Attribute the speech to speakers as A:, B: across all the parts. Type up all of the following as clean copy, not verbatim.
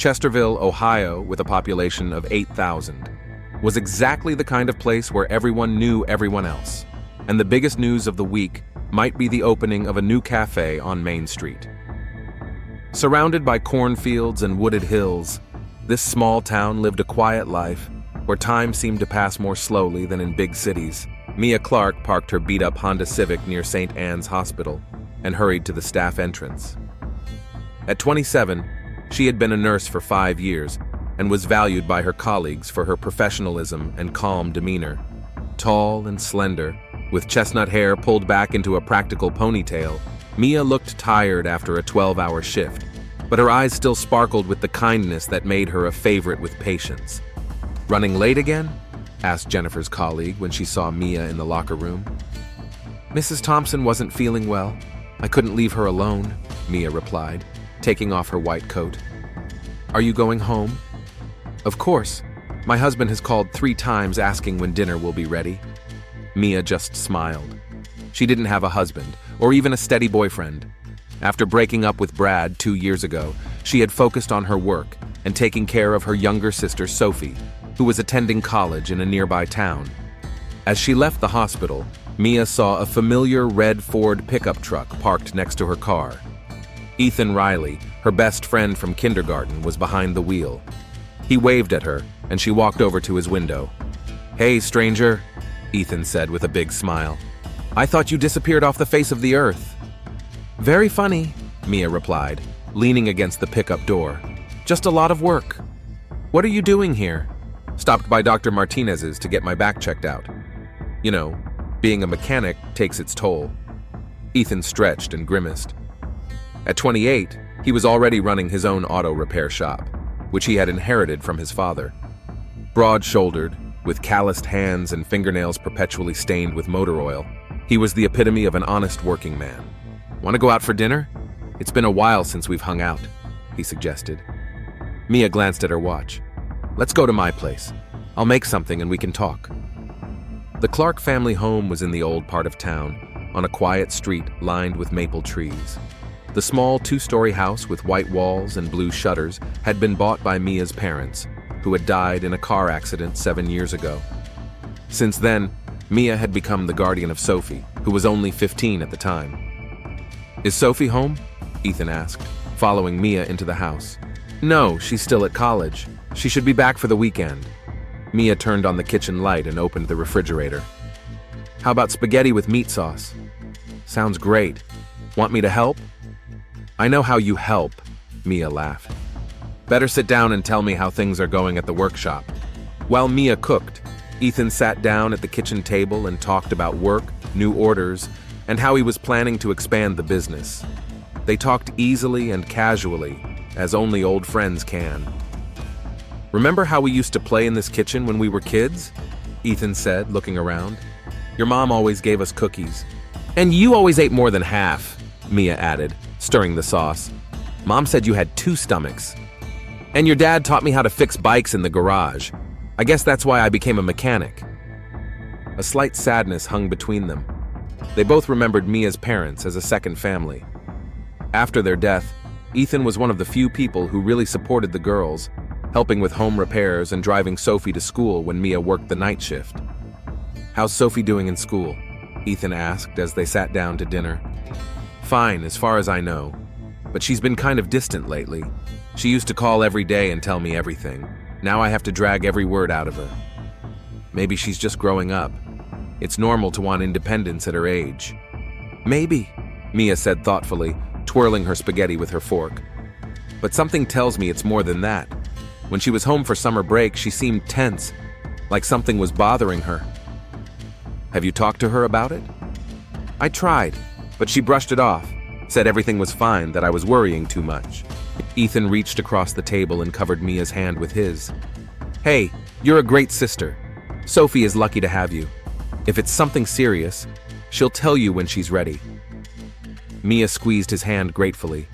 A: Chesterville, Ohio, with a population of 8,000, was exactly the kind of place where everyone knew everyone else. And the biggest news of the week might be the opening of a new cafe on Main Street. Surrounded by cornfields and wooded hills, this small town lived a quiet life where time seemed to pass more slowly than in big cities. Mia Clark parked her beat-up Honda Civic near St. Anne's Hospital and hurried to the staff entrance. At 27, she had been a nurse for 5 years and was valued by her colleagues for her professionalism and calm demeanor. Tall and slender, with chestnut hair pulled back into a practical ponytail, Mia looked tired after a 12-hour shift, but her eyes still sparkled with the kindness that made her a favorite with patients. "Running late again?" asked Jennifer's colleague when she saw Mia in the locker room. "Mrs. Thompson wasn't feeling well. I couldn't leave her alone," Mia replied, taking off her white coat. "Are you going home?" "Of course. My husband has called 3 times asking when dinner will be ready." Mia just smiled. She didn't have a husband, or even a steady boyfriend. After breaking up with Brad 2 years ago, she had focused on her work and taking care of her younger sister Sophie, who was attending college in a nearby town. As she left the hospital, Mia saw a familiar red Ford pickup truck parked next to her car. Ethan Riley, her best friend from kindergarten, was behind the wheel. He waved at her, and she walked over to his window. "Hey, stranger," Ethan said with a big smile. "I thought you disappeared off the face of the earth." "Very funny," Mia replied, leaning against the pickup door. "Just a lot of work." "What are you doing here?" "Stopped by Dr. Martinez's to get my back checked out. You know, being a mechanic takes its toll." Ethan stretched and grimaced. At 28, he was already running his own auto repair shop, which he had inherited from his father. Broad-shouldered, with calloused hands and fingernails perpetually stained with motor oil, he was the epitome of an honest working man. "Want to go out for dinner? It's been a while since we've hung out," he suggested. Mia glanced at her watch. "Let's go to my place. I'll make something and we can talk." The Clark family home was in the old part of town, on a quiet street lined with maple trees. The small 2-story house with white walls and blue shutters had been bought by Mia's parents, who had died in a car accident 7 years ago. Since then, Mia had become the guardian of Sophie, who was only 15 at the time. "Is Sophie home?" Ethan asked, following Mia into the house. "No, she's still at college. She should be back for the weekend." Mia turned on the kitchen light and opened the refrigerator. "How about spaghetti with meat sauce?" "Sounds great. Want me to help?" "I know how you help," Mia laughed. "Better sit down and tell me how things are going at the workshop." While Mia cooked, Ethan sat down at the kitchen table and talked about work, new orders, and how he was planning to expand the business. They talked easily and casually, as only old friends can. "Remember how we used to play in this kitchen when we were kids?" Ethan said, looking around. "Your mom always gave us cookies. And you always ate more than half," Mia added, stirring the sauce. "Mom said you had 2 stomachs. And your dad taught me how to fix bikes in the garage. I guess that's why I became a mechanic." A slight sadness hung between them. They both remembered Mia's parents as a second family. After their death, Ethan was one of the few people who really supported the girls, helping with home repairs and driving Sophie to school when Mia worked the night shift. "How's Sophie doing in school?" Ethan asked as they sat down to dinner. "Fine, as far as I know. But she's been kind of distant lately. She used to call every day and tell me everything. Now I have to drag every word out of her. Maybe she's just growing up. It's normal to want independence at her age." "Maybe," Mia said thoughtfully, twirling her spaghetti with her fork. "But something tells me it's more than that. When she was home for summer break, she seemed tense, like something was bothering her." "Have you talked to her about it?" "I tried, but she brushed it off, said everything was fine, that I was worrying too much." Ethan reached across the table and covered Mia's hand with his. "Hey, you're a great sister. Sophie is lucky to have you. If it's something serious, she'll tell you when she's ready." Mia squeezed his hand gratefully.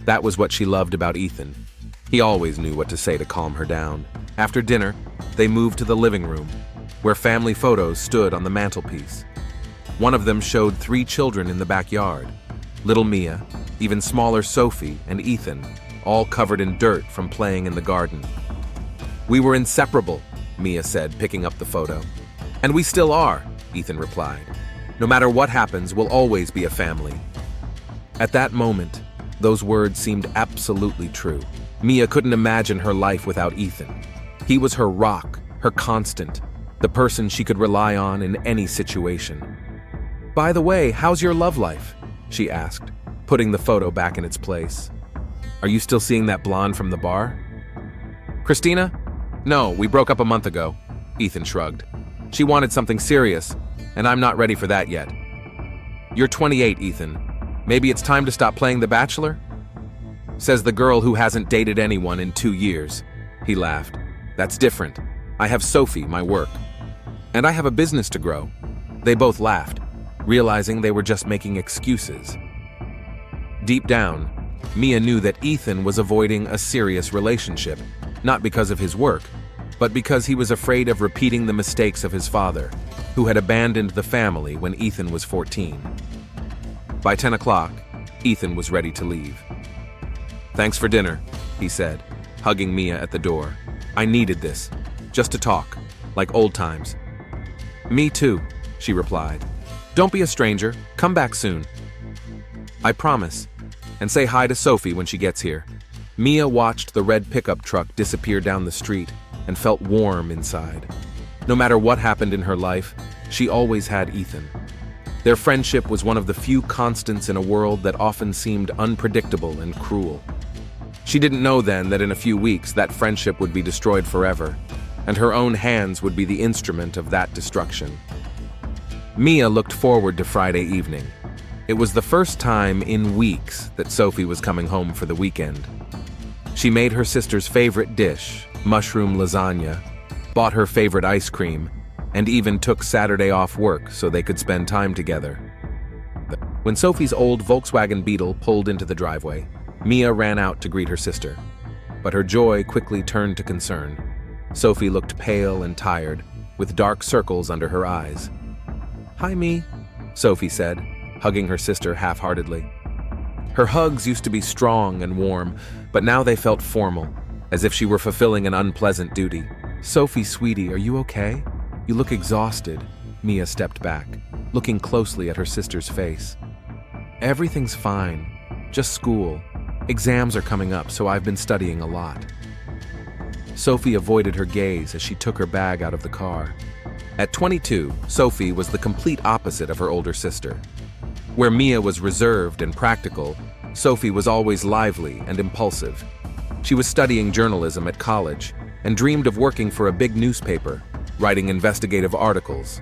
A: That was what she loved about Ethan. He always knew what to say to calm her down. After dinner, they moved to the living room, where family photos stood on the mantelpiece. One of them showed 3 children in the backyard: little Mia, even smaller Sophie, and Ethan, all covered in dirt from playing in the garden. "We were inseparable," Mia said, picking up the photo. "And we still are," Ethan replied. "No matter what happens, we'll always be a family." At that moment, those words seemed absolutely true. Mia couldn't imagine her life without Ethan. He was her rock, her constant, the person she could rely on in any situation. "By the way, how's your love life?" she asked, putting the photo back in its place. "Are you still seeing that blonde from the bar?" "Christina? No, we broke up a month ago," Ethan shrugged. "She wanted something serious, and I'm not ready for that yet." "You're 28, Ethan. Maybe it's time to stop playing The Bachelor?" "Says the girl who hasn't dated anyone in 2 years. He laughed. "That's different. I have Sophie, my work. And I have a business to grow." They both laughed, realizing they were just making excuses. Deep down, Mia knew that Ethan was avoiding a serious relationship, not because of his work, but because he was afraid of repeating the mistakes of his father, who had abandoned the family when Ethan was 14. By 10 o'clock, Ethan was ready to leave. "Thanks for dinner," he said, hugging Mia at the door. "I needed this, just to talk, like old times." "Me too," she replied. "Don't be a stranger, come back soon." "I promise, and say hi to Sophie when she gets here." Mia watched the red pickup truck disappear down the street and felt warm inside. No matter what happened in her life, she always had Ethan. Their friendship was one of the few constants in a world that often seemed unpredictable and cruel. She didn't know then that in a few weeks that friendship would be destroyed forever, and her own hands would be the instrument of that destruction. Mia looked forward to Friday evening. It was the first time in weeks that Sophie was coming home for the weekend. She made her sister's favorite dish, mushroom lasagna, bought her favorite ice cream, and even took Saturday off work so they could spend time together. When Sophie's old Volkswagen Beetle pulled into the driveway, Mia ran out to greet her sister. But her joy quickly turned to concern. Sophie looked pale and tired, with dark circles under her eyes. "Hi, Mi," Sophie said, hugging her sister half-heartedly. Her hugs used to be strong and warm, but now they felt formal, as if she were fulfilling an unpleasant duty. "Sophie, sweetie, are you okay? You look exhausted." Mia stepped back, looking closely at her sister's face. "Everything's fine. Just school. Exams are coming up, so I've been studying a lot." Sophie avoided her gaze as she took her bag out of the car. At 22, Sophie was the complete opposite of her older sister. Where Mia was reserved and practical, Sophie was always lively and impulsive. She was studying journalism at college and dreamed of working for a big newspaper, writing investigative articles.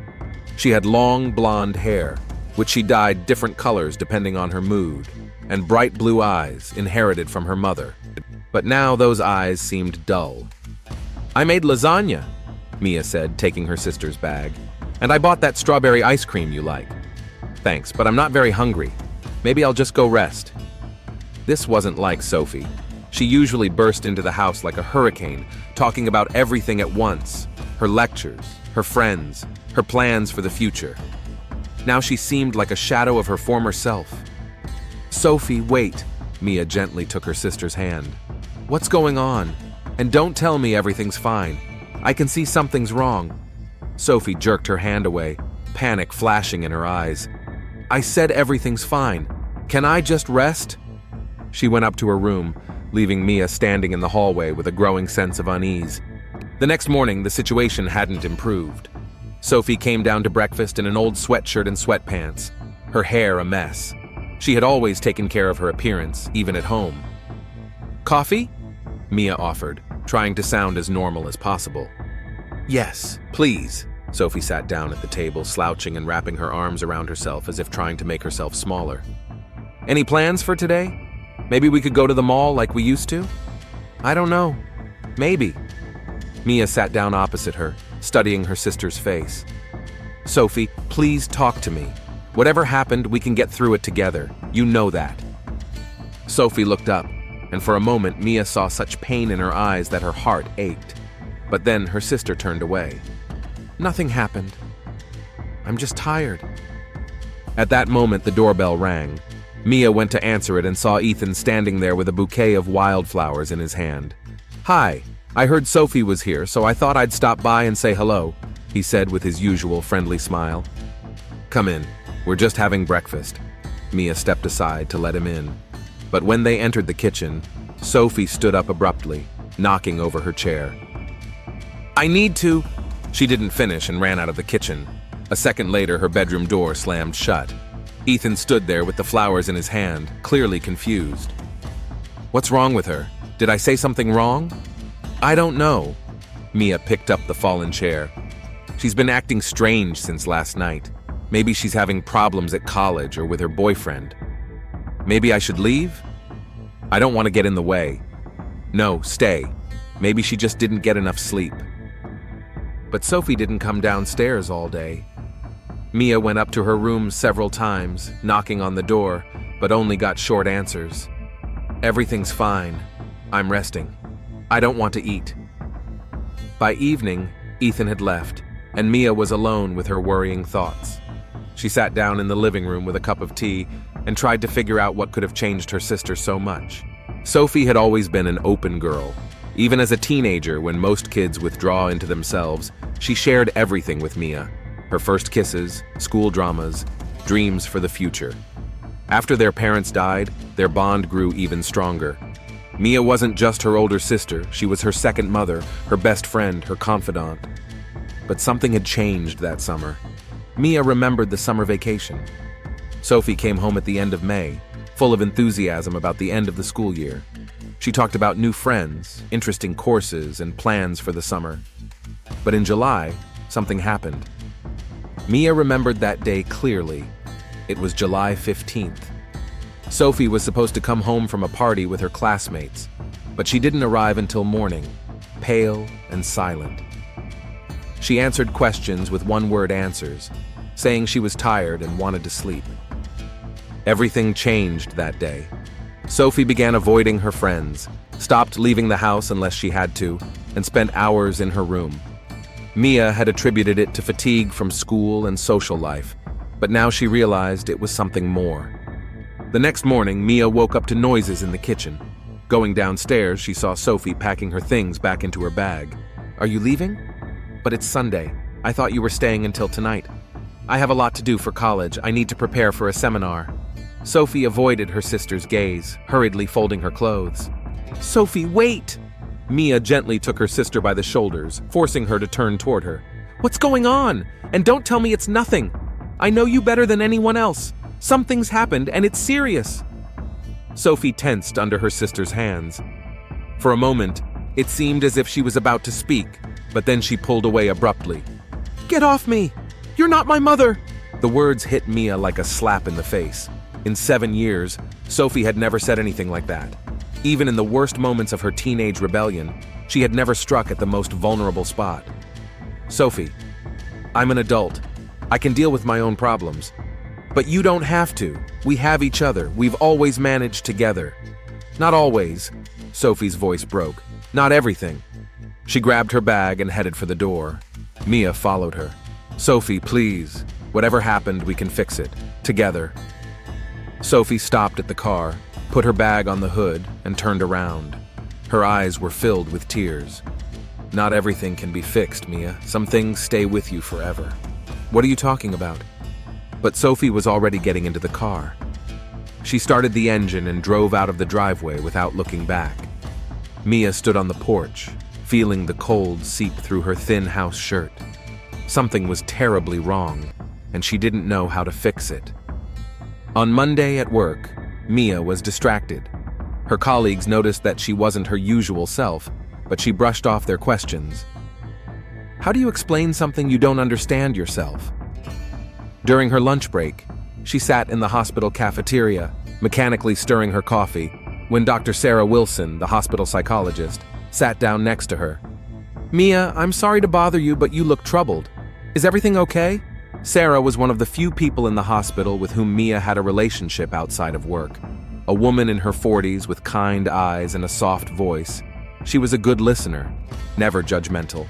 A: She had long blonde hair, which she dyed different colors depending on her mood, and bright blue eyes inherited from her mother. But now those eyes seemed dull. "I made lasagna," Mia said, taking her sister's bag. "And I bought that strawberry ice cream you like." "Thanks, but I'm not very hungry. Maybe I'll just go rest." This wasn't like Sophie. She usually burst into the house like a hurricane, talking about everything at once: her lectures, her friends, her plans for the future. Now she seemed like a shadow of her former self. "Sophie, wait," Mia gently took her sister's hand. "What's going on? And don't tell me everything's fine. I can see something's wrong." Sophie jerked her hand away, panic flashing in her eyes. "I said everything's fine. Can I just rest?" She went up to her room, leaving Mia standing in the hallway with a growing sense of unease. The next morning, the situation hadn't improved. Sophie came down to breakfast in an old sweatshirt and sweatpants, her hair a mess. She had always taken care of her appearance, even at home. "Coffee?" Mia offered, trying to sound as normal as possible. "Yes, please." Sophie sat down at the table, slouching and wrapping her arms around herself as if trying to make herself smaller. "Any plans for today? Maybe we could go to the mall like we used to?" "I don't know. Maybe." Mia sat down opposite her, studying her sister's face. "Sophie, please talk to me. Whatever happened, we can get through it together. You know that." Sophie looked up, and for a moment Mia saw such pain in her eyes that her heart ached. But then her sister turned away. "Nothing happened. I'm just tired." At that moment, the doorbell rang. Mia went to answer it and saw Ethan standing there with a bouquet of wildflowers in his hand. "Hi, I heard Sophie was here, so I thought I'd stop by and say hello," he said with his usual friendly smile. "Come in, we're just having breakfast." Mia stepped aside to let him in. But when they entered the kitchen, Sophie stood up abruptly, knocking over her chair. "I need to—" She didn't finish and ran out of the kitchen. A second later, her bedroom door slammed shut. Ethan stood there with the flowers in his hand, clearly confused. "What's wrong with her? Did I say something wrong?" "I don't know." Mia picked up the fallen chair. "She's been acting strange since last night. Maybe she's having problems at college or with her boyfriend. Maybe I should leave? I don't want to get in the way." "No, stay. Maybe she just didn't get enough sleep." But Sophie didn't come downstairs all day. Mia went up to her room several times, knocking on the door, but only got short answers. "Everything's fine. I'm resting. I don't want to eat." By evening, Ethan had left, and Mia was alone with her worrying thoughts. She sat down in the living room with a cup of tea and tried to figure out what could have changed her sister so much. Sophie had always been an open girl. Even as a teenager, when most kids withdraw into themselves, she shared everything with Mia. Her first kisses, school dramas, dreams for the future. After their parents died, their bond grew even stronger. Mia wasn't just her older sister, she was her second mother, her best friend, her confidant. But something had changed that summer. Mia remembered the summer vacation. Sophie came home at the end of May, full of enthusiasm about the end of the school year. She talked about new friends, interesting courses, and plans for the summer. But in July, something happened. Mia remembered that day clearly. It was July 15th. Sophie was supposed to come home from a party with her classmates, but she didn't arrive until morning, pale and silent. She answered questions with one-word answers, saying she was tired and wanted to sleep. Everything changed that day. Sophie began avoiding her friends, stopped leaving the house unless she had to, and spent hours in her room. Mia had attributed it to fatigue from school and social life, but now she realized it was something more. The next morning, Mia woke up to noises in the kitchen. Going downstairs, she saw Sophie packing her things back into her bag. "Are you leaving?" "But it's Sunday. I thought you were staying until tonight. I have a lot to do for college. I need to prepare for a seminar." Sophie avoided her sister's gaze, hurriedly folding her clothes. "Sophie, wait!" Mia gently took her sister by the shoulders, forcing her to turn toward her. "What's going on? And don't tell me it's nothing. I know you better than anyone else. Something's happened, and it's serious." Sophie tensed under her sister's hands. For a moment, it seemed as if she was about to speak, but then she pulled away abruptly. "Get off me! You're not my mother!" The words hit Mia like a slap in the face. In 7 years, Sophie had never said anything like that. Even in the worst moments of her teenage rebellion, she had never struck at the most vulnerable spot. "Sophie, I'm an adult. I can deal with my own problems. But you don't have to. We have each other. We've always managed together." "Not always." Sophie's voice broke. "Not everything." She grabbed her bag and headed for the door. Mia followed her. "Sophie, please. Whatever happened, we can fix it. Together." Sophie stopped at the car, put her bag on the hood, and turned around. Her eyes were filled with tears. "Not everything can be fixed, Mia. Some things stay with you forever." "What are you talking about?" But Sophie was already getting into the car. She started the engine and drove out of the driveway without looking back. Mia stood on the porch, feeling the cold seep through her thin house shirt. Something was terribly wrong, and she didn't know how to fix it. On Monday at work, Mia was distracted. Her colleagues noticed that she wasn't her usual self, but she brushed off their questions. "How do you explain something you don't understand yourself?" During her lunch break, she sat in the hospital cafeteria, mechanically stirring her coffee, when Dr. Sarah Wilson, the hospital psychologist, sat down next to her. "Mia, I'm sorry to bother you, but you look troubled. Is everything okay?" Sarah was one of the few people in the hospital with whom Mia had a relationship outside of work. A woman in her 40s with kind eyes and a soft voice. She was a good listener, never judgmental.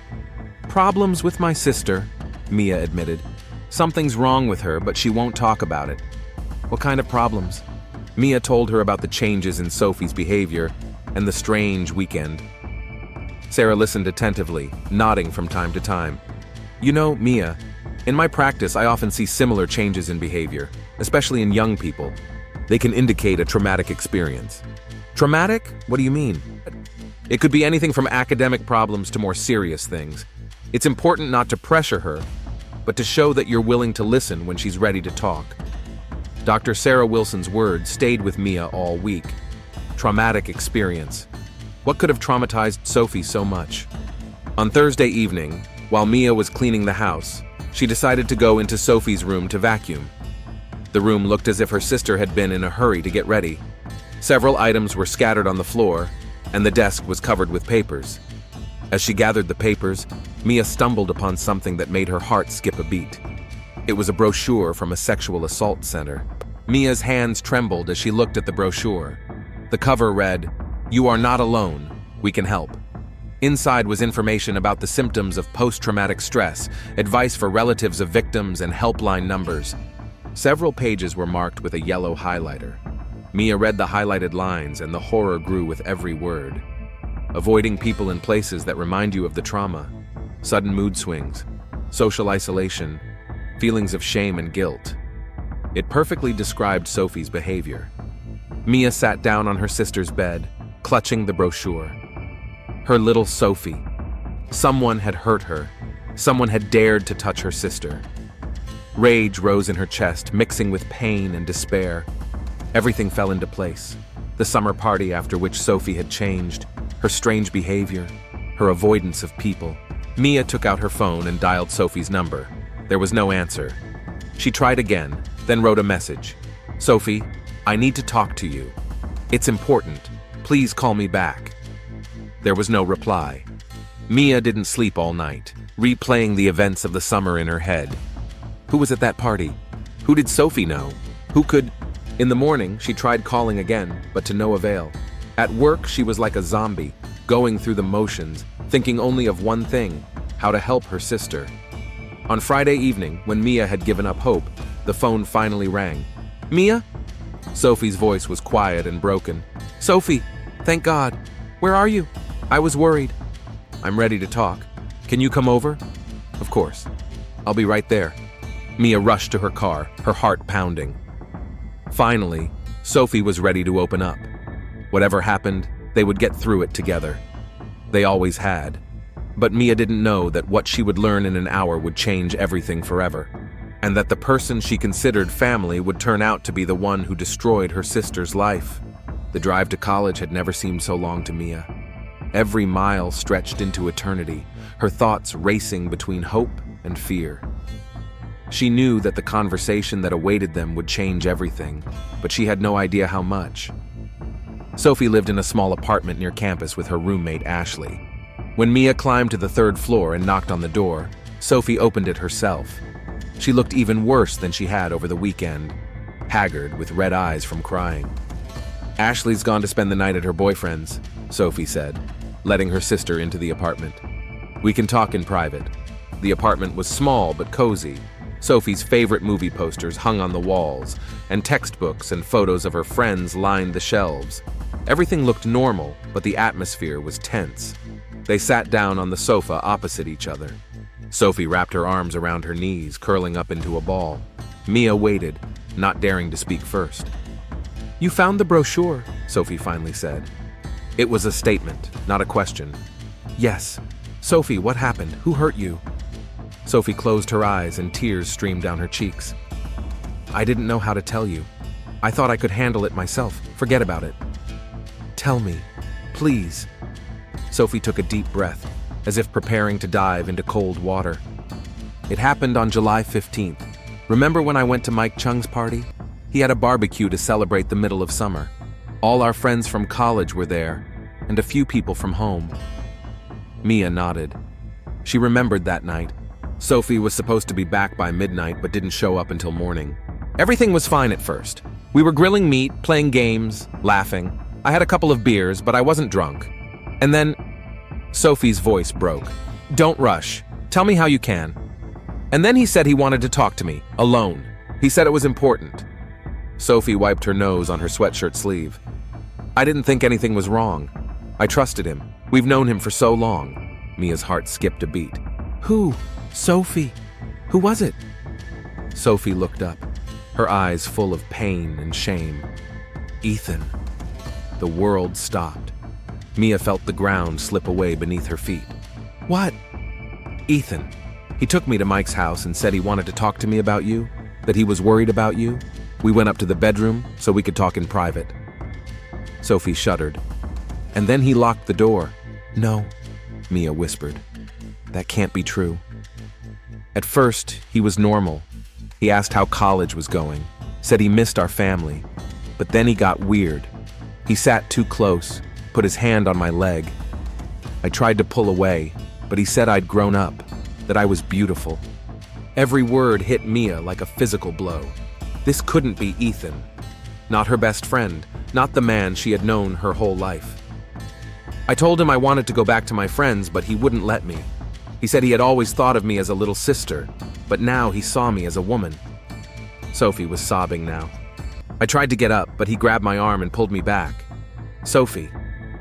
A: "Problems with my sister," Mia admitted. "Something's wrong with her, but she won't talk about it." "What kind of problems?" Mia told her about the changes in Sophie's behavior and the strange weekend. Sarah listened attentively, nodding from time to time. You know, Mia, in my practice, I often see similar changes in behavior, especially in young people. They can indicate a traumatic experience. Traumatic? What do you mean? It could be anything from academic problems to more serious things. It's important not to pressure her, but to show that you're willing to listen when she's ready to talk. Dr. Sarah Wilson's words stayed with Mia all week. Traumatic experience. What could have traumatized Sophie so much? On Thursday evening, while Mia was cleaning the house, she decided to go into Sophie's room to vacuum. The room looked as if her sister had been in a hurry to get ready. Several items were scattered on the floor, and the desk was covered with papers. As she gathered the papers, Mia stumbled upon something that made her heart skip a beat. It was a brochure from a sexual assault center. Mia's hands trembled as she looked at the brochure. The cover read, "You are not alone. We can help." Inside was information about the symptoms of post-traumatic stress, advice for relatives of victims, and helpline numbers. Several pages were marked with a yellow highlighter. Mia read the highlighted lines, and the horror grew with every word. Avoiding people and places that remind you of the trauma, sudden mood swings, social isolation, feelings of shame and guilt. It perfectly described Sophie's behavior. Mia sat down on her sister's bed, clutching the brochure. Her little Sophie. Someone had hurt her. Someone had dared to touch her sister. Rage rose in her chest, mixing with pain and despair. Everything fell into place. The summer party after which Sophie had changed, her strange behavior, her avoidance of people. Mia took out her phone and dialed Sophie's number. There was no answer. She tried again, then wrote a message. "Sophie, I need to talk to you. It's important. Please call me back." There was no reply. Mia didn't sleep all night, replaying the events of the summer in her head. Who was at that party? Who did Sophie know? Who could... In the morning, she tried calling again, but to no avail. At work, she was like a zombie, going through the motions, thinking only of one thing, how to help her sister. On Friday evening, when Mia had given up hope, the phone finally rang. "Mia?" Sophie's voice was quiet and broken. "Sophie, thank God. Where are you? I was worried." "I'm ready to talk. Can you come over?" "Of course. I'll be right there." Mia rushed to her car, her heart pounding. Finally, Sophie was ready to open up. Whatever happened, they would get through it together. They always had. But Mia didn't know that what she would learn in an hour would change everything forever, and that the person she considered family would turn out to be the one who destroyed her sister's life. The drive to college had never seemed so long to Mia. Every mile stretched into eternity, her thoughts racing between hope and fear. She knew that the conversation that awaited them would change everything, but she had no idea how much. Sophie lived in a small apartment near campus with her roommate, Ashley. When Mia climbed to the third floor and knocked on the door, Sophie opened it herself. She looked even worse than she had over the weekend, haggard with red eyes from crying. "Ashley's gone to spend the night at her boyfriend's," Sophie said, letting her sister into the apartment. "We can talk in private." The apartment was small but cozy. Sophie's favorite movie posters hung on the walls, and textbooks and photos of her friends lined the shelves. Everything looked normal, but the atmosphere was tense. They sat down on the sofa opposite each other. Sophie wrapped her arms around her knees, curling up into a ball. Mia waited, not daring to speak first. "You found the brochure," Sophie finally said. It was a statement, not a question. "Yes. Sophie, what happened? Who hurt you?" Sophie closed her eyes and tears streamed down her cheeks. "I didn't know how to tell you. I thought I could handle it myself. Forget about it." "Tell me, please." Sophie took a deep breath, as if preparing to dive into cold water. "It happened on July 15th. Remember when I went to Mike Chung's party? He had a barbecue to celebrate the middle of summer. All our friends from college were there, and a few people from home." Mia nodded. She remembered that night. Sophie was supposed to be back by midnight but didn't show up until morning. "Everything was fine at first. We were grilling meat, playing games, laughing. I had a couple of beers, but I wasn't drunk. And then..." Sophie's voice broke. "Don't rush. Tell me how you can." "And then he said he wanted to talk to me, alone. He said it was important." Sophie wiped her nose on her sweatshirt sleeve. I didn't think anything was wrong. I trusted him. We've known him for so long. Mia's heart skipped a beat. Who? Sophie. Who was it? Sophie looked up, her eyes full of pain and shame. Ethan. The world stopped. Mia felt the ground slip away beneath her feet. What? Ethan. He took me to Mike's house and said he wanted to talk to me about you, that he was worried about you. We went up to the bedroom so we could talk in private. Sophie shuddered. And then he locked the door. No, Mia whispered. That can't be true. At first, he was normal. He asked how college was going, said he missed our family. But then he got weird. He sat too close, put his hand on my leg. I tried to pull away, but he said I'd grown up, that I was beautiful. Every word hit Mia like a physical blow. This couldn't be Ethan. Not her best friend, not the man she had known her whole life. I told him I wanted to go back to my friends, but he wouldn't let me. He said he had always thought of me as a little sister, but now he saw me as a woman. Sophie was sobbing now. I tried to get up, but he grabbed my arm and pulled me back. Sophie.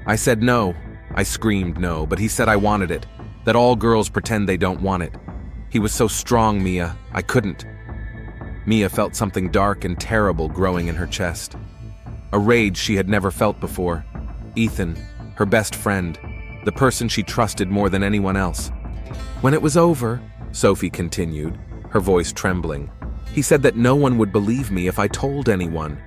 A: I said no. I screamed no, but he said I wanted it, that all girls pretend they don't want it. He was so strong, Mia, I couldn't. Mia felt something dark and terrible growing in her chest. A rage she had never felt before. Ethan, her best friend, the person she trusted more than anyone else. When it was over, Sophie continued, her voice trembling, he said that no one would believe me if I told anyone,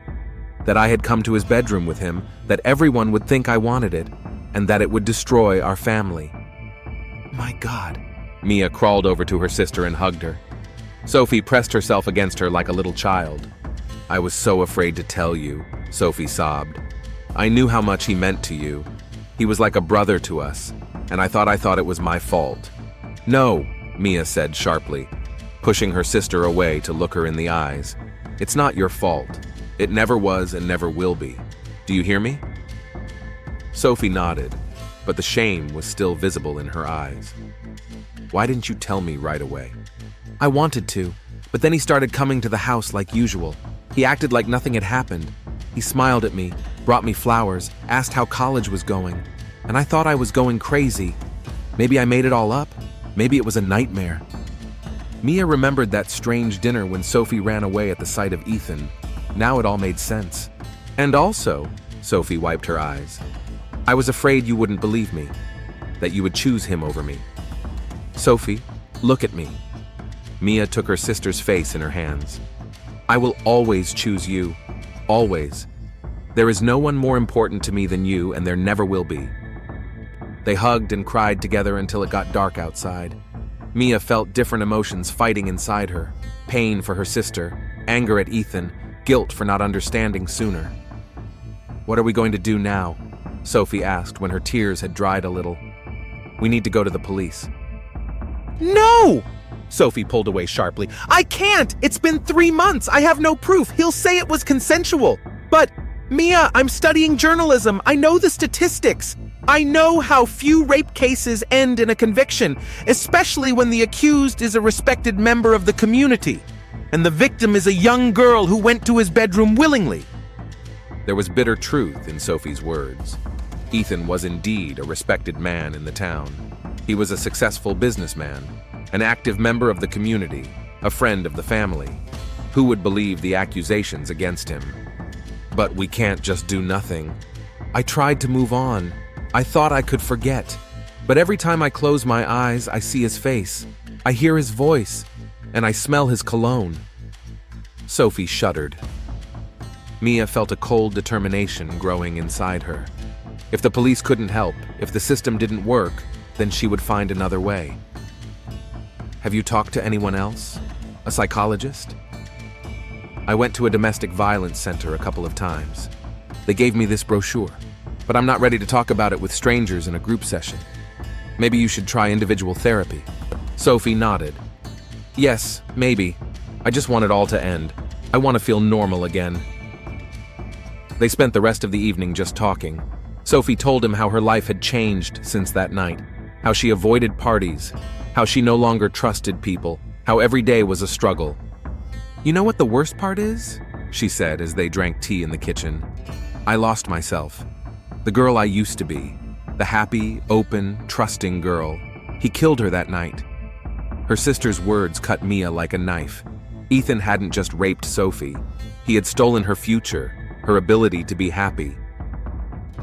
A: that I had come to his bedroom with him, that everyone would think I wanted it, and that it would destroy our family. My God. Mia crawled over to her sister and hugged her. Sophie pressed herself against her like a little child. I was so afraid to tell you, Sophie sobbed. I knew how much he meant to you. He was like a brother to us, and I thought it was my fault. No, Mia said sharply, pushing her sister away to look her in the eyes. It's not your fault. It never was and never will be. Do you hear me? Sophie nodded, but the shame was still visible in her eyes. Why didn't you tell me right away? I wanted to, but then he started coming to the house like usual. He acted like nothing had happened. He smiled at me, brought me flowers, asked how college was going, and I thought I was going crazy. Maybe I made it all up. Maybe it was a nightmare. Mia remembered that strange dinner when Sophie ran away at the sight of Ethan. Now it all made sense. And also, Sophie wiped her eyes, I was afraid you wouldn't believe me, that you would choose him over me. Sophie, look at me. Mia took her sister's face in her hands. I will always choose you. Always. There is no one more important to me than you, and there never will be. They hugged and cried together until it got dark outside. Mia felt different emotions fighting inside her. Pain for her sister, anger at Ethan, guilt for not understanding sooner. What are we going to do now? Sophie asked when her tears had dried a little. We need to go to the police. No! Sophie pulled away sharply. I can't! It's been 3 months! I have no proof! He'll say it was consensual! But, Mia, I'm studying journalism. I know the statistics. I know how few rape cases end in a conviction, especially when the accused is a respected member of the community, and the victim is a young girl who went to his bedroom willingly. There was bitter truth in Sophie's words. Ethan was indeed a respected man in the town. He was a successful businessman, an active member of the community, a friend of the family. Who would believe the accusations against him? But we can't just do nothing. I tried to move on. I thought I could forget. But every time I close my eyes, I see his face. I hear his voice, and I smell his cologne. Sophie shuddered. Mia felt a cold determination growing inside her. If the police couldn't help, if the system didn't work, then she would find another way. Have you talked to anyone else? A psychologist? I went to a domestic violence center a couple of times. They gave me this brochure, but I'm not ready to talk about it with strangers in a group session. Maybe you should try individual therapy. Sophie nodded. Yes, maybe. I just want it all to end. I want to feel normal again. They spent the rest of the evening just talking. Sophie told him how her life had changed since that night, how she avoided parties, how she no longer trusted people, how every day was a struggle. You know what the worst part is? she said as they drank tea in the kitchen. "I lost myself. The girl I used to be. The happy, open, trusting girl. He killed her that night." Her sister's words cut Mia like a knife. Ethan hadn't just raped Sophie. He had stolen her future, her ability to be happy.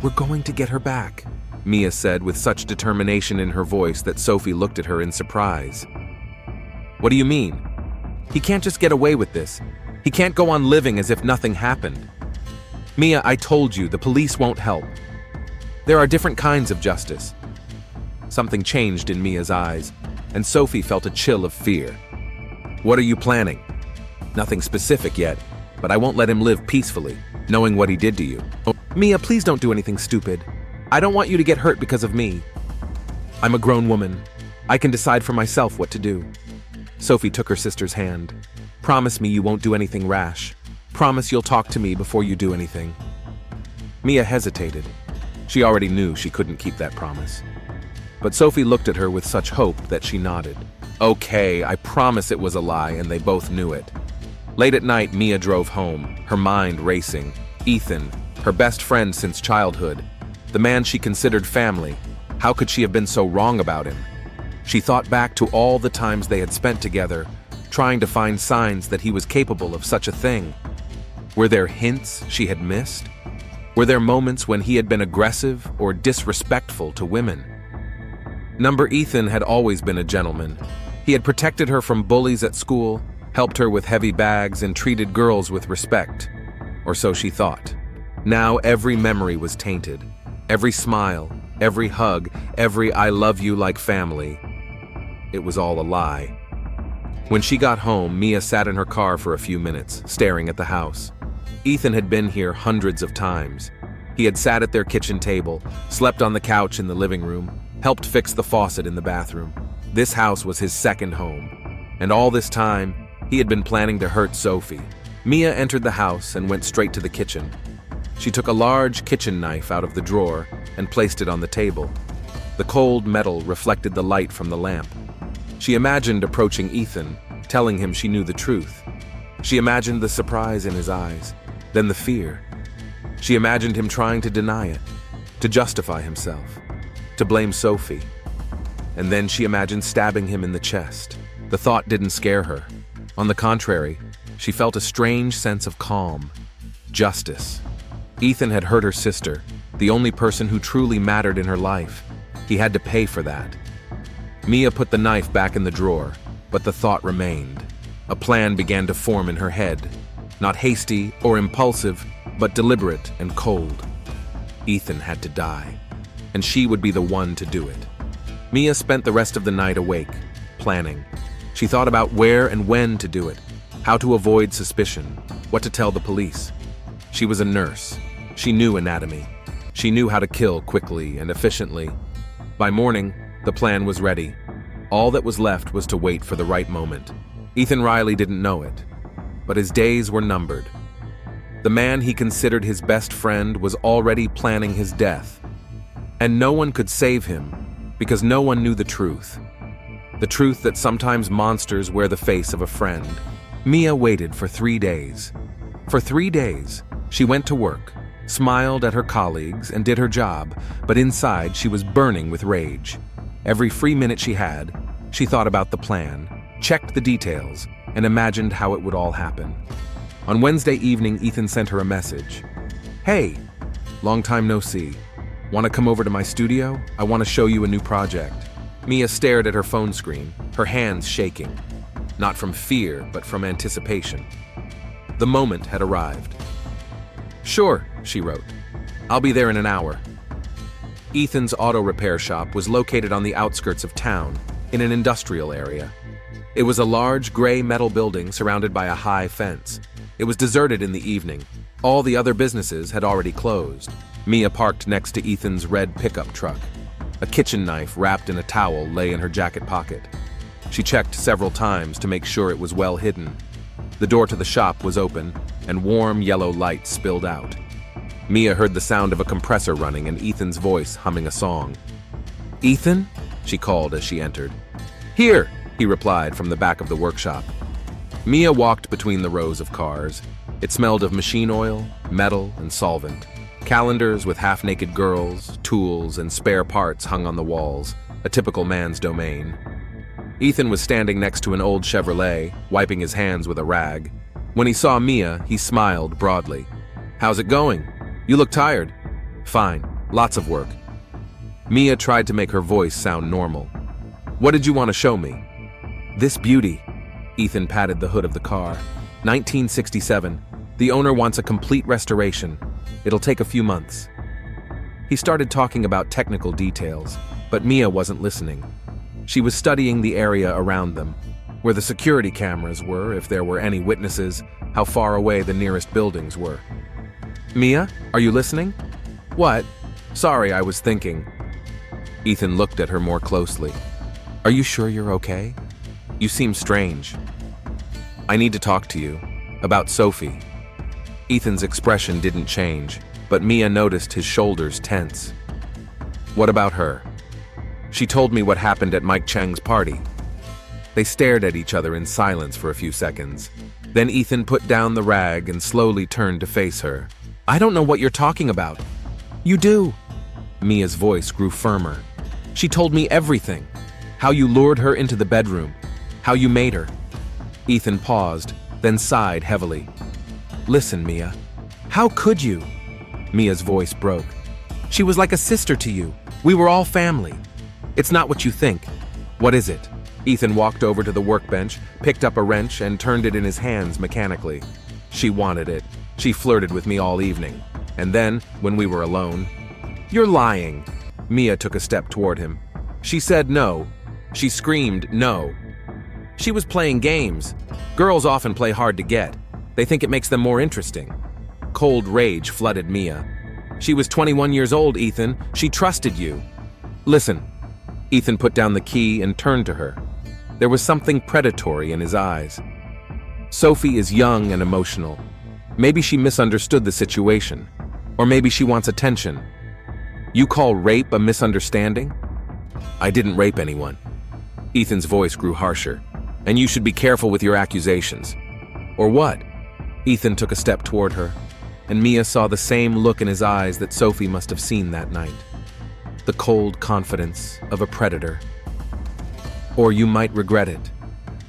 A: "We're going to get her back," Mia said with such determination in her voice that Sophie looked at her in surprise. "What do you mean? He can't just get away with this. He can't go on living as if nothing happened. Mia, I told you, the police won't help. There are different kinds of justice." Something changed in Mia's eyes, and Sophie felt a chill of fear. "What are you planning?" "Nothing specific yet, but I won't let him live peacefully, knowing what he did to you." "Oh, Mia, please don't do anything stupid. I don't want you to get hurt because of me. I'm a grown woman. I can decide for myself what to do." Sophie took her sister's hand. "Promise me you won't do anything rash. Promise you'll talk to me before you do anything." Mia hesitated. She already knew she couldn't keep that promise. But Sophie looked at her with such hope that she nodded. "Okay, I promise it was a lie, and they both knew it." Late at night, Mia drove home, her mind racing. Ethan, her best friend since childhood, the man she considered family. How could she have been so wrong about him? She thought back to all the times they had spent together, trying to find signs that he was capable of such a thing. Were there hints she had missed? Were there moments when he had been aggressive or disrespectful to women? Ethan had always been a gentleman. He had protected her from bullies at school, helped her with heavy bags, and treated girls with respect. Or so she thought. Now every memory was tainted. Every smile, every hug, every "I love you like family." It was all a lie. When she got home, Mia sat in her car for a few minutes, staring at the house. Ethan had been here hundreds of times. He had sat at their kitchen table, slept on the couch in the living room, helped fix the faucet in the bathroom. This house was his second home. And all this time, he had been planning to hurt Sophie. Mia entered the house and went straight to the kitchen. She took a large kitchen knife out of the drawer and placed it on the table. The cold metal reflected the light from the lamp. She imagined approaching Ethan, telling him she knew the truth. She imagined the surprise in his eyes, then the fear. She imagined him trying to deny it, to justify himself, to blame Sophie. And then she imagined stabbing him in the chest. The thought didn't scare her. On the contrary, she felt a strange sense of calm, justice. Ethan had hurt her sister, the only person who truly mattered in her life. He had to pay for that. Mia put the knife back in the drawer, but the thought remained. A plan began to form in her head, not hasty or impulsive, but deliberate and cold. Ethan had to die, and she would be the one to do it. Mia spent the rest of the night awake, planning. She thought about where and when to do it, how to avoid suspicion, what to tell the police. She was a nurse. She knew anatomy. She knew how to kill quickly and efficiently. By morning, the plan was ready. All that was left was to wait for the right moment. Ethan Riley didn't know it, but his days were numbered. The man he considered his best friend was already planning his death. And no one could save him because no one knew the truth. The truth that sometimes monsters wear the face of a friend. Mia waited for 3 days. For 3 days, she went to work, smiled at her colleagues, and did her job, but inside she was burning with rage. Every free minute she had, she thought about the plan, checked the details, and imagined how it would all happen. On Wednesday evening, Ethan sent her a message. "Hey, long time no see. Want to come over to my studio? I want to show you a new project." Mia stared at her phone screen, her hands shaking. Not from fear, but from anticipation. The moment had arrived. "Sure," she wrote. "I'll be there in an hour." Ethan's auto repair shop was located on the outskirts of town, in an industrial area. It was a large gray metal building surrounded by a high fence. It was deserted in the evening. All the other businesses had already closed. Mia parked next to Ethan's red pickup truck. A kitchen knife wrapped in a towel lay in her jacket pocket. She checked several times to make sure it was well hidden. The door to the shop was open, and warm yellow light spilled out. Mia heard the sound of a compressor running and Ethan's voice humming a song. "Ethan?" she called as she entered. "Here," he replied from the back of the workshop. Mia walked between the rows of cars. It smelled of machine oil, metal, and solvent. Calendars with half-naked girls, tools, and spare parts hung on the walls, a typical man's domain. Ethan was standing next to an old Chevrolet, wiping his hands with a rag. When he saw Mia, he smiled broadly. "How's it going? You look tired." "Fine, lots of work." Mia tried to make her voice sound normal. "What did you want to show me?" "This beauty." Ethan patted the hood of the car. 1967. The owner wants a complete restoration. It'll take a few months. He started talking about technical details, but Mia wasn't listening. She was studying the area around them, where the security cameras were, if there were any witnesses, how far away the nearest buildings were. "Mia, are you listening?" "What?" "Sorry, I was thinking." Ethan looked at her more closely. "Are you sure you're okay? You seem strange." "I need to talk to you about Sophie." Ethan's expression didn't change, but Mia noticed his shoulders tense. "What about her?" "She told me what happened at Mike Cheng's party." They stared at each other in silence for a few seconds. Then Ethan put down the rag and slowly turned to face her. "I don't know what you're talking about." "You do." Mia's voice grew firmer. "She told me everything. How you lured her into the bedroom. How you made her." Ethan paused, then sighed heavily. "Listen, Mia. How could you?" Mia's voice broke. "She was like a sister to you. We were all family. It's not what you think." "What is it?" Ethan walked over to the workbench, picked up a wrench, and turned it in his hands mechanically. "She wanted it. She flirted with me all evening. And then, when we were alone..." "You're lying." Mia took a step toward him. "She said no. She screamed no. She was playing games. Girls often play hard to get. They think it makes them more interesting." Cold rage flooded Mia. "She was 21 years old, Ethan. She trusted you." "Listen." Ethan put down the key and turned to her. There was something predatory in his eyes. "Sophie is young and emotional. Maybe she misunderstood the situation. Or maybe she wants attention. You call rape a misunderstanding?" "I didn't rape anyone." Ethan's voice grew harsher. "And you should be careful with your accusations." "Or what?" Ethan took a step toward her, and Mia saw the same look in his eyes that Sophie must have seen that night. The cold confidence of a predator. "Or you might regret it.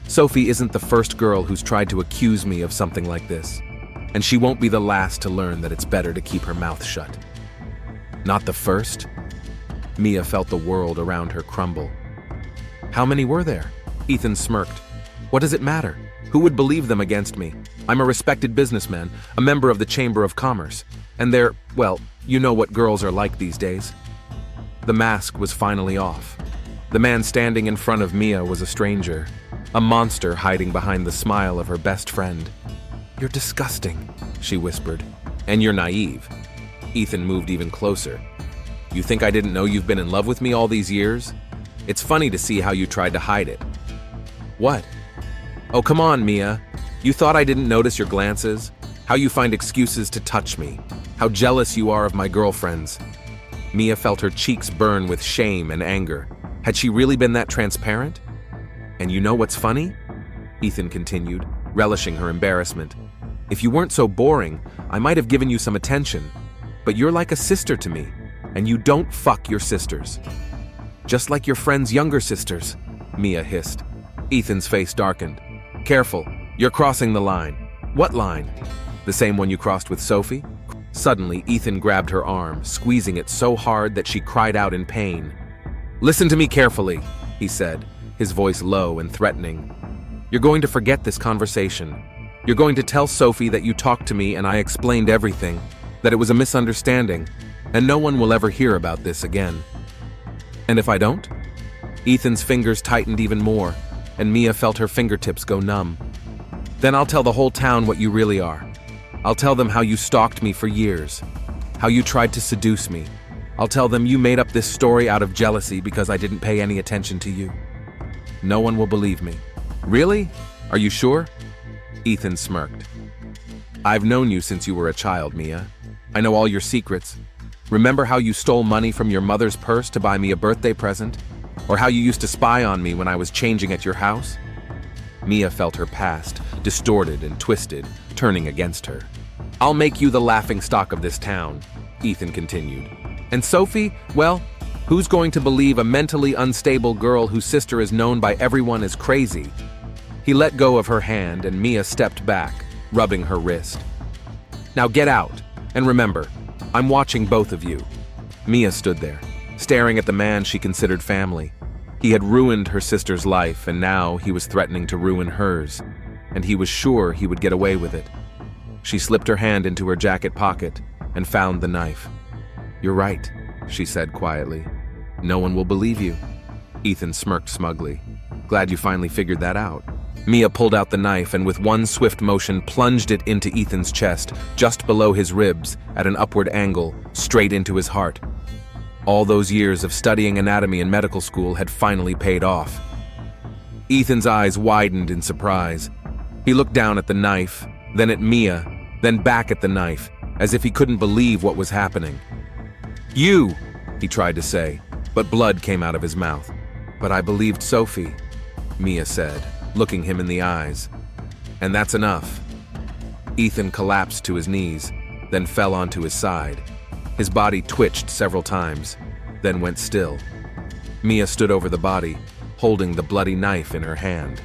A: Sophie isn't the first girl who's tried to accuse me of something like this, and she won't be the last to learn that it's better to keep her mouth shut." "Not the first?" Mia felt the world around her crumble. "How many were there?" Ethan smirked. "What does it matter? Who would believe them against me? I'm a respected businessman, a member of the Chamber of Commerce, and they're, well, you know what girls are like these days." The mask was finally off. The man standing in front of Mia was a stranger, a monster hiding behind the smile of her best friend. "You're disgusting," she whispered. "And you're naive." Ethan moved even closer. "You think I didn't know you've been in love with me all these years? It's funny to see how you tried to hide it." "What?" "Oh, come on, Mia. You thought I didn't notice your glances? How you find excuses to touch me? How jealous you are of my girlfriends?" Mia felt her cheeks burn with shame and anger. Had she really been that transparent? "And you know what's funny?" Ethan continued, relishing her embarrassment. "If you weren't so boring, I might have given you some attention. But you're like a sister to me, and you don't fuck your sisters." "Just like your friend's younger sisters," Mia hissed. Ethan's face darkened. "Careful, you're crossing the line." "What line?" "The same one you crossed with Sophie?" Suddenly, Ethan grabbed her arm, squeezing it so hard that she cried out in pain. "Listen to me carefully," he said, his voice low and threatening. "You're going to forget this conversation. You're going to tell Sophie that you talked to me and I explained everything, that it was a misunderstanding, and no one will ever hear about this again." "And if I don't?" Ethan's fingers tightened even more, and Mia felt her fingertips go numb. "Then I'll tell the whole town what you really are. I'll tell them how you stalked me for years, how you tried to seduce me. I'll tell them you made up this story out of jealousy because I didn't pay any attention to you. No one will believe me." "Really? Are you sure?" Ethan smirked. "I've known you since you were a child, Mia. I know all your secrets. Remember how you stole money from your mother's purse to buy me a birthday present? Or how you used to spy on me when I was changing at your house?" Mia felt her past, distorted and twisted, turning against her. "I'll make you the laughingstock of this town," Ethan continued. "And Sophie, well, who's going to believe a mentally unstable girl whose sister is known by everyone as crazy?" He let go of her hand and Mia stepped back, rubbing her wrist. "Now get out, and remember, I'm watching both of you." Mia stood there, staring at the man she considered family. He had ruined her sister's life, and now he was threatening to ruin hers, and he was sure he would get away with it. She slipped her hand into her jacket pocket and found the knife. "You're right," she said quietly. "No one will believe you." Ethan smirked smugly. "Glad you finally figured that out." Mia pulled out the knife and with one swift motion plunged it into Ethan's chest, just below his ribs, at an upward angle, straight into his heart. All those years of studying anatomy in medical school had finally paid off. Ethan's eyes widened in surprise. He looked down at the knife, then at Mia, then back at the knife, as if he couldn't believe what was happening. "You!" he tried to say, but blood came out of his mouth. "But I believed Sophie," Mia said, looking him in the eyes. "And that's enough." Ethan collapsed to his knees, then fell onto his side. His body twitched several times, then went still. Mia stood over the body, holding the bloody knife in her hand.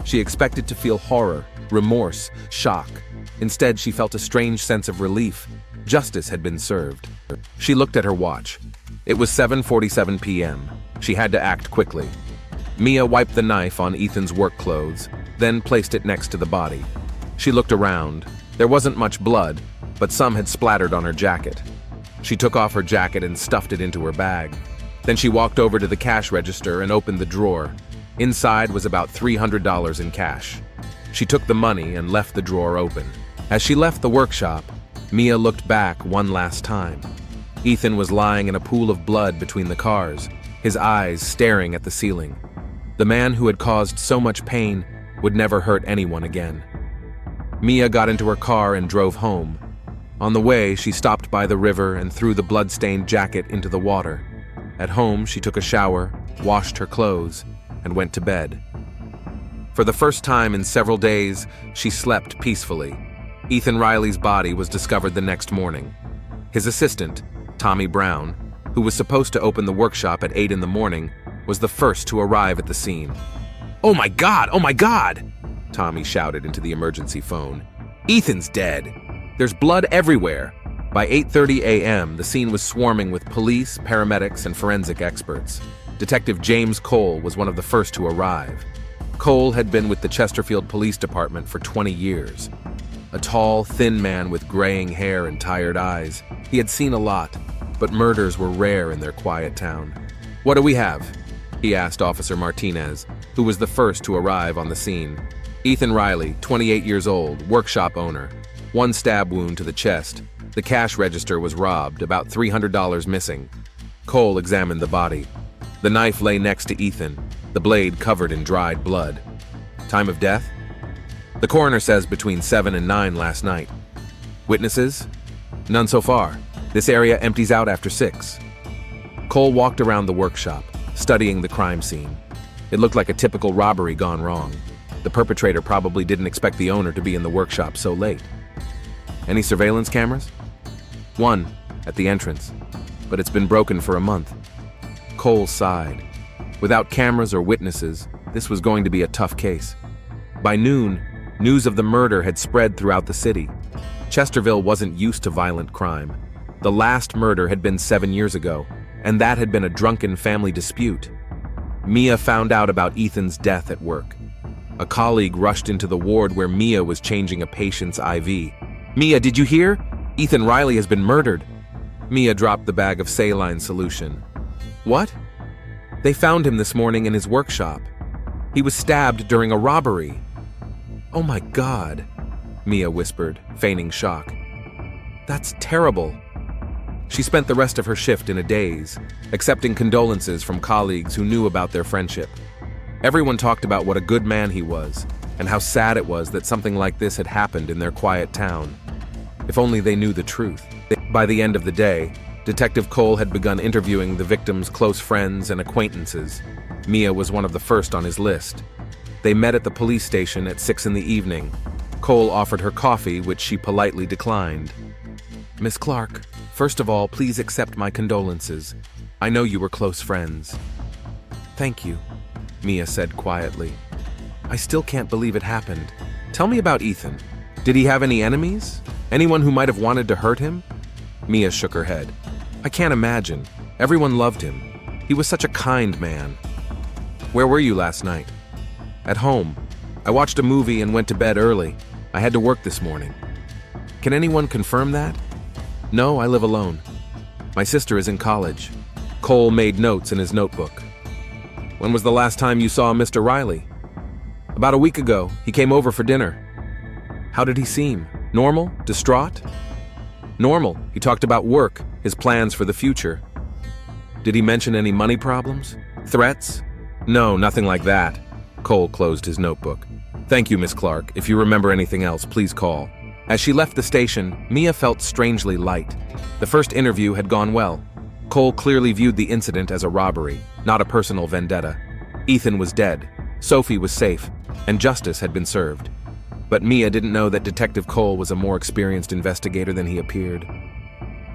A: She expected to feel horror, remorse, shock. Instead, she felt a strange sense of relief. Justice had been served. She looked at her watch. It was 7:47 p.m. She had to act quickly. Mia wiped the knife on Ethan's work clothes, then placed it next to the body. She looked around. There wasn't much blood, but some had splattered on her jacket. She took off her jacket and stuffed it into her bag. Then she walked over to the cash register and opened the drawer. Inside was about $300 in cash. She took the money and left the drawer open. As she left the workshop, Mia looked back one last time. Ethan was lying in a pool of blood between the cars, his eyes staring at the ceiling. The man who had caused so much pain would never hurt anyone again. Mia got into her car and drove home. On the way, she stopped by the river and threw the blood-stained jacket into the water. At home, she took a shower, washed her clothes, and went to bed. For the first time in several days, she slept peacefully. Ethan Riley's body was discovered the next morning. His assistant, Tommy Brown, who was supposed to open the workshop at 8 in the morning, was the first to arrive at the scene. "Oh my God! Oh my God!" Tommy shouted into the emergency phone. "Ethan's dead! There's blood everywhere!" By 8:30 a.m., the scene was swarming with police, paramedics, and forensic experts. Detective James Cole was one of the first to arrive. Cole had been with the Chesterfield Police Department for 20 years. A tall, thin man with graying hair and tired eyes. He had seen a lot, but murders were rare in their quiet town. "What do we have?" he asked Officer Martinez, who was the first to arrive on the scene. "Ethan Riley, 28 years old, workshop owner. One stab wound to the chest. The cash register was robbed, about $300 missing." Cole examined the body. The knife lay next to Ethan, the blade covered in dried blood. "Time of death?" "The coroner says between 7 and 9 last night." "Witnesses?" "None so far. This area empties out after 6. Cole walked around the workshop, studying the crime scene. It looked like a typical robbery gone wrong. The perpetrator probably didn't expect the owner to be in the workshop so late. "Any surveillance cameras?" "One, at the entrance, but it's been broken for a month." Cole sighed. Without cameras or witnesses, this was going to be a tough case. By noon, news of the murder had spread throughout the city. Chesterville wasn't used to violent crime. The last murder had been 7 years ago, and that had been a drunken family dispute. Mia found out about Ethan's death at work. A colleague rushed into the ward where Mia was changing a patient's IV. "Mia, did you hear? Ethan Riley has been murdered." Mia dropped the bag of saline solution. "What?" "They found him this morning in his workshop. He was stabbed during a robbery." "Oh my God," Mia whispered, feigning shock. "That's terrible." She spent the rest of her shift in a daze, accepting condolences from colleagues who knew about their friendship. Everyone talked about what a good man he was, and how sad it was that something like this had happened in their quiet town. If only they knew the truth. By the end of the day, Detective Cole had begun interviewing the victim's close friends and acquaintances. Mia was one of the first on his list. They met at the police station at 6 in the evening. Cole offered her coffee, which she politely declined. "Miss Clark, first of all, please accept my condolences. I know you were close friends." "Thank you," Mia said quietly. "I still can't believe it happened. Tell me about Ethan. Did he have any enemies? Anyone who might have wanted to hurt him?" Mia shook her head. "I can't imagine. Everyone loved him. He was such a kind man." "Where were you last night?" "At home. I watched a movie and went to bed early. I had to work this morning." "Can anyone confirm that?" "No, I live alone. My sister is in college." Cole made notes in his notebook. "When was the last time you saw Mr. Riley?" "About a week ago. He came over for dinner." "How did he seem? Normal? Distraught?" "Normal. He talked about work, his plans for the future." "Did he mention any money problems? Threats?" "No, nothing like that." Cole closed his notebook. "Thank you, Miss Clark. If you remember anything else, please call." As she left the station, Mia felt strangely light. The first interview had gone well. Cole clearly viewed the incident as a robbery, not a personal vendetta. Ethan was dead, Sophie was safe, and justice had been served. But Mia didn't know that Detective Cole was a more experienced investigator than he appeared,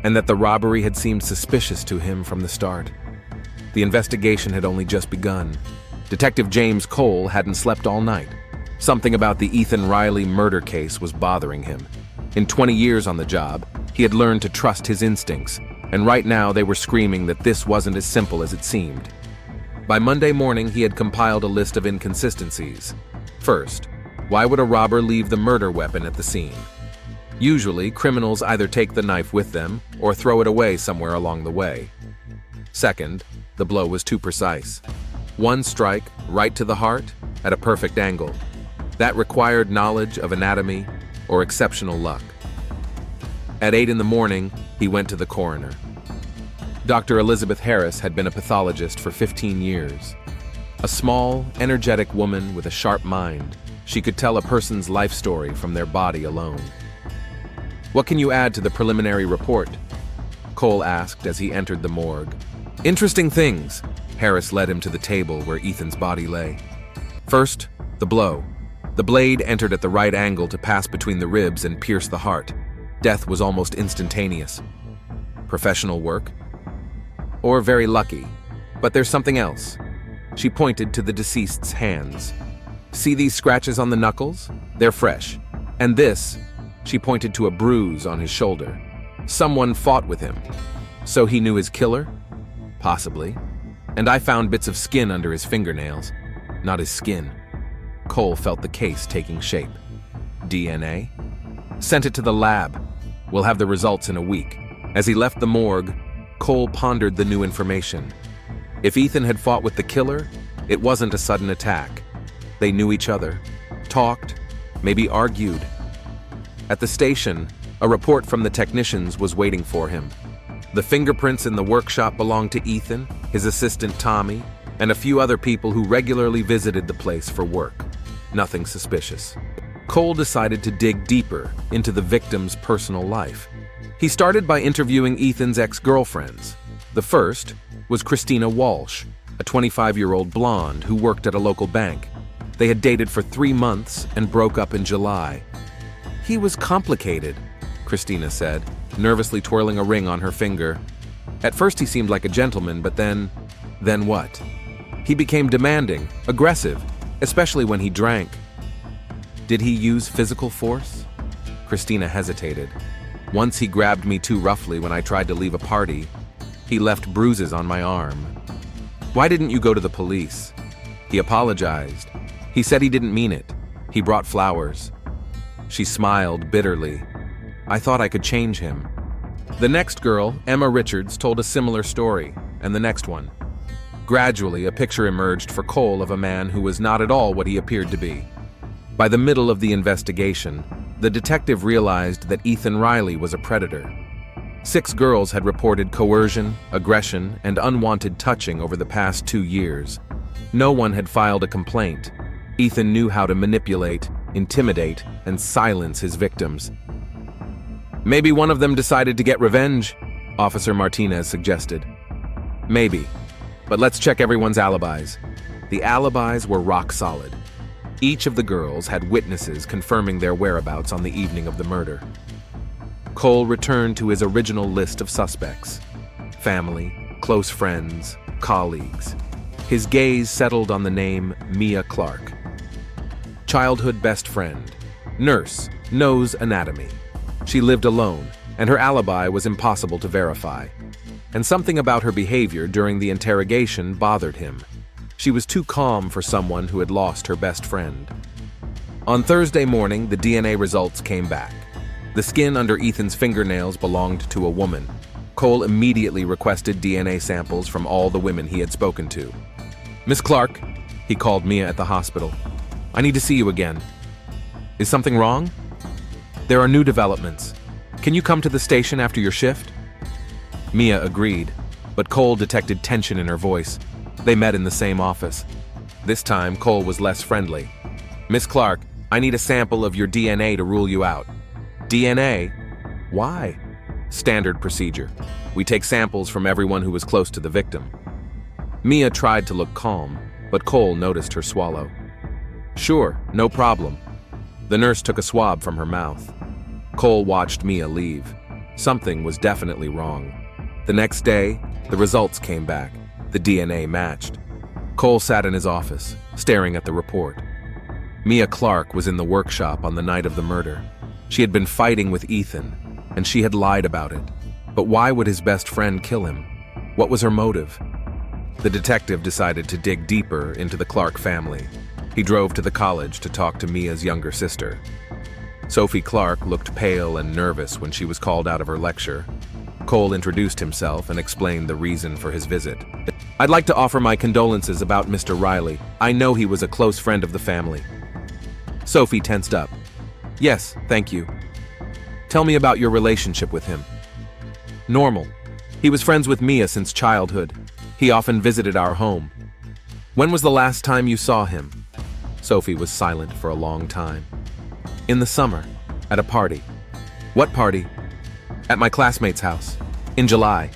A: and that the robbery had seemed suspicious to him from the start. The investigation had only just begun. Detective James Cole hadn't slept all night. Something about the Ethan Riley murder case was bothering him. In 20 years on the job, he had learned to trust his instincts, and right now they were screaming that this wasn't as simple as it seemed. By Monday morning, he had compiled a list of inconsistencies. First, why would a robber leave the murder weapon at the scene? Usually, criminals either take the knife with them or throw it away somewhere along the way. Second, the blow was too precise. One strike, right to the heart, at a perfect angle. That required knowledge of anatomy or exceptional luck. At 8 in the morning, he went to the coroner. Dr. Elizabeth Harris had been a pathologist for 15 years. A small, energetic woman with a sharp mind, she could tell a person's life story from their body alone. "What can you add to the preliminary report?" Cole asked as he entered the morgue. "Interesting things." Harris led him to the table where Ethan's body lay. "First, the blow. The blade entered at the right angle to pass between the ribs and pierce the heart. Death was almost instantaneous. Professional work? Or very lucky? But there's something else." She pointed to the deceased's hands. "See these scratches on the knuckles? They're fresh. And this," she pointed to a bruise on his shoulder. "Someone fought with him. So he knew his killer? Possibly. And I found bits of skin under his fingernails. Not his skin." Cole felt the case taking shape. "DNA? Sent it to the lab. We'll have the results in a week." As he left the morgue, Cole pondered the new information. If Ethan had fought with the killer, it wasn't a sudden attack. They knew each other, talked, maybe argued. At the station, a report from the technicians was waiting for him. The fingerprints in the workshop belonged to Ethan, his assistant Tommy, and a few other people who regularly visited the place for work. Nothing suspicious. Cole decided to dig deeper into the victim's personal life. He started by interviewing Ethan's ex-girlfriends. The first was Christina Walsh, a 25-year-old blonde who worked at a local bank. They had dated for 3 months and broke up in July. "He was complicated," Christina said, nervously twirling a ring on her finger. "At first he seemed like a gentleman, but then what? He became demanding, aggressive, especially when he drank." "Did he use physical force?" Christina hesitated. "Once he grabbed me too roughly when I tried to leave a party. He left bruises on my arm." "Why didn't you go to the police?" "He apologized. He said he didn't mean it. He brought flowers." She smiled bitterly. "I thought I could change him." The next girl, Emma Richards, told a similar story, and the next one. Gradually, a picture emerged for Cole of a man who was not at all what he appeared to be. By the middle of the investigation, the detective realized that Ethan Riley was a predator. 6 girls had reported coercion, aggression, and unwanted touching over the past 2 years. No one had filed a complaint. Ethan knew how to manipulate, intimidate, and silence his victims. "Maybe one of them decided to get revenge," Officer Martinez suggested. "Maybe. But let's check everyone's alibis." The alibis were rock solid. Each of the girls had witnesses confirming their whereabouts on the evening of the murder. Cole returned to his original list of suspects: family, close friends, colleagues. His gaze settled on the name Mia Clark. Childhood best friend, nurse, knows anatomy. She lived alone, and her alibi was impossible to verify. And something about her behavior during the interrogation bothered him. She was too calm for someone who had lost her best friend. On Thursday morning, the DNA results came back. The skin under Ethan's fingernails belonged to a woman. Cole immediately requested DNA samples from all the women he had spoken to. "Miss Clark," he called Mia at the hospital. "I need to see you again." "Is something wrong?" "There are new developments. Can you come to the station after your shift?" Mia agreed, but Cole detected tension in her voice. They met in the same office. This time, Cole was less friendly. "Miss Clark, I need a sample of your DNA to rule you out." "DNA? Why?" "Standard procedure. We take samples from everyone who was close to the victim." Mia tried to look calm, but Cole noticed her swallow. "Sure, no problem." The nurse took a swab from her mouth. Cole watched Mia leave. Something was definitely wrong. The next day, the results came back. The DNA matched. Cole sat in his office, staring at the report. Mia Clark was in the workshop on the night of the murder. She had been fighting with Ethan, and she had lied about it. But why would his best friend kill him? What was her motive? The detective decided to dig deeper into the Clark family. He drove to the college to talk to Mia's younger sister. Sophie Clark looked pale and nervous when she was called out of her lecture. Cole introduced himself and explained the reason for his visit. "I'd like to offer my condolences about Mr. Riley. I know he was a close friend of the family." Sophie tensed up. "Yes, thank you. Tell me about your relationship with him." "Normal. He was friends with Mia since childhood. He often visited our home." "When was the last time you saw him?" Sophie was silent for a long time. "In the summer, at a party." "What party?" "At my classmate's house, in July."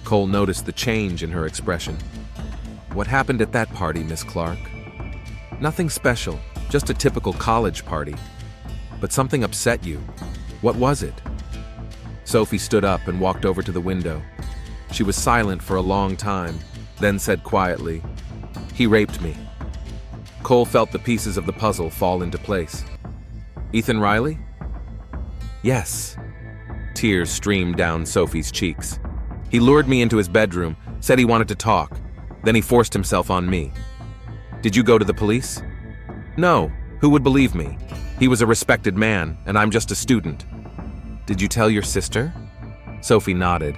A: Cole noticed the change in her expression. "What happened at that party, Miss Clark?" "Nothing special, just a typical college party." "But something upset you. What was it?" Sophie stood up and walked over to the window. She was silent for a long time, then said quietly, "He raped me." Cole felt the pieces of the puzzle fall into place. "Ethan Riley?" "Yes." Tears streamed down Sophie's cheeks. "He lured me into his bedroom, said he wanted to talk. Then he forced himself on me." "Did you go to the police?" "No. Who would believe me? He was a respected man, and I'm just a student." "Did you tell your sister?" Sophie nodded.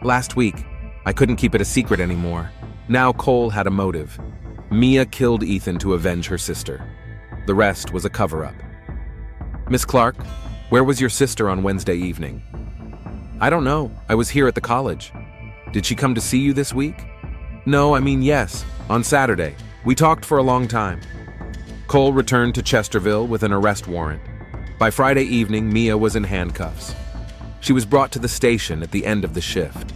A: "Last week. I couldn't keep it a secret anymore." Now Cole had a motive. Mia killed Ethan to avenge her sister. The rest was a cover-up. "Miss Clark, where was your sister on Wednesday evening?" "I don't know. I was here at the college." "Did she come to see you this week?" "No, I mean yes, on Saturday. We talked for a long time." Cole returned to Chesterville with an arrest warrant. By Friday evening, Mia was in handcuffs. She was brought to the station at the end of the shift.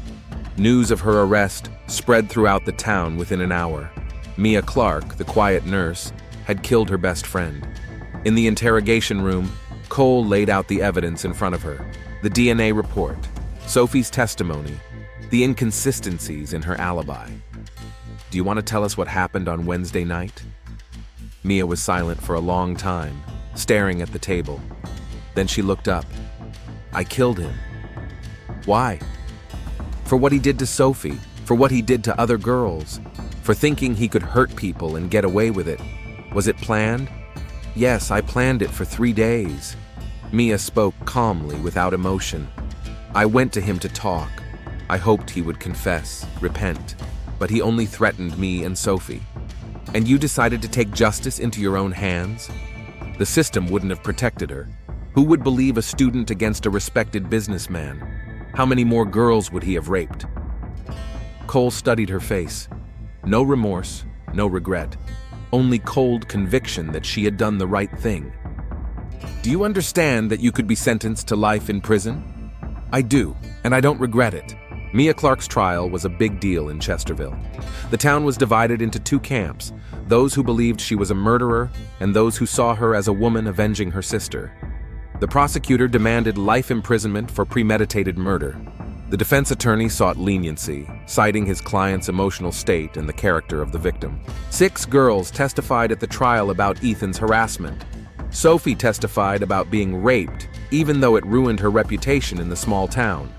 A: News of her arrest spread throughout the town within an hour. Mia Clark, the quiet nurse, had killed her best friend. In the interrogation room, Cole laid out the evidence in front of her: the DNA report, Sophie's testimony, the inconsistencies in her alibi. "Do you want to tell us what happened on Wednesday night?" Mia was silent for a long time, staring at the table. Then she looked up. "I killed him." "Why?" "For what he did to Sophie, for what he did to other girls, for thinking he could hurt people and get away with it. Was it planned?" "Yes, I planned it for 3 days." Mia spoke calmly, without emotion. "I went to him to talk. I hoped he would confess, repent, but he only threatened me and Sophie." "And you decided to take justice into your own hands?" "The system wouldn't have protected her. Who would believe a student against a respected businessman? How many more girls would he have raped?" Cole studied her face. No remorse, no regret. Only cold conviction that she had done the right thing. "Do you understand that you could be sentenced to life in prison?" "I do, and I don't regret it." Mia Clark's trial was a big deal in Chesterville. The town was divided into two camps, those who believed she was a murderer and those who saw her as a woman avenging her sister. The prosecutor demanded life imprisonment for premeditated murder. The defense attorney sought leniency, citing his client's emotional state and the character of the victim. 6 girls testified at the trial about Ethan's harassment. Sophie testified about being raped, even though it ruined her reputation in the small town.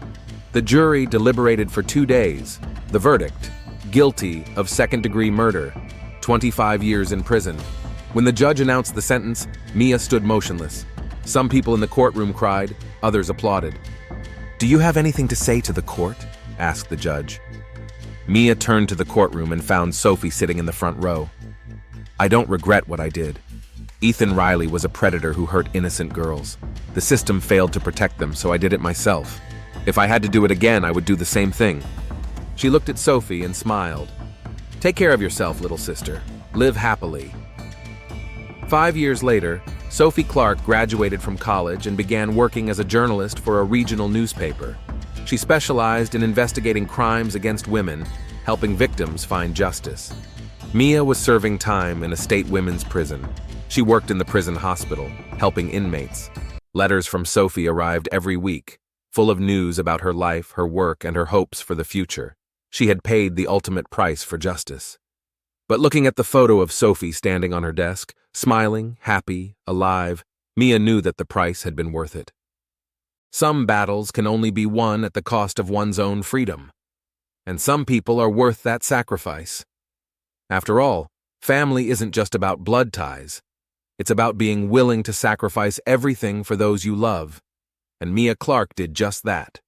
A: The jury deliberated for 2 days. The verdict: guilty of second-degree murder, 25 years in prison. When the judge announced the sentence, Mia stood motionless. Some people in the courtroom cried, others applauded. "Do you have anything to say to the court?" asked the judge. Mia turned to the courtroom and found Sophie sitting in the front row. "I don't regret what I did. Ethan Riley was a predator who hurt innocent girls. The system failed to protect them, so I did it myself. If I had to do it again, I would do the same thing." She looked at Sophie and smiled. "Take care of yourself, little sister. Live happily." 5 years later, Sophie Clark graduated from college and began working as a journalist for a regional newspaper. She specialized in investigating crimes against women, helping victims find justice. Mia was serving time in a state women's prison. She worked in the prison hospital, helping inmates. Letters from Sophie arrived every week, full of news about her life, her work, and her hopes for the future. She had paid the ultimate price for justice. But looking at the photo of Sophie standing on her desk, smiling, happy, alive, Mia knew that the price had been worth it. Some battles can only be won at the cost of one's own freedom. And some people are worth that sacrifice. After all, family isn't just about blood ties. It's about being willing to sacrifice everything for those you love. And Mia Clark did just that.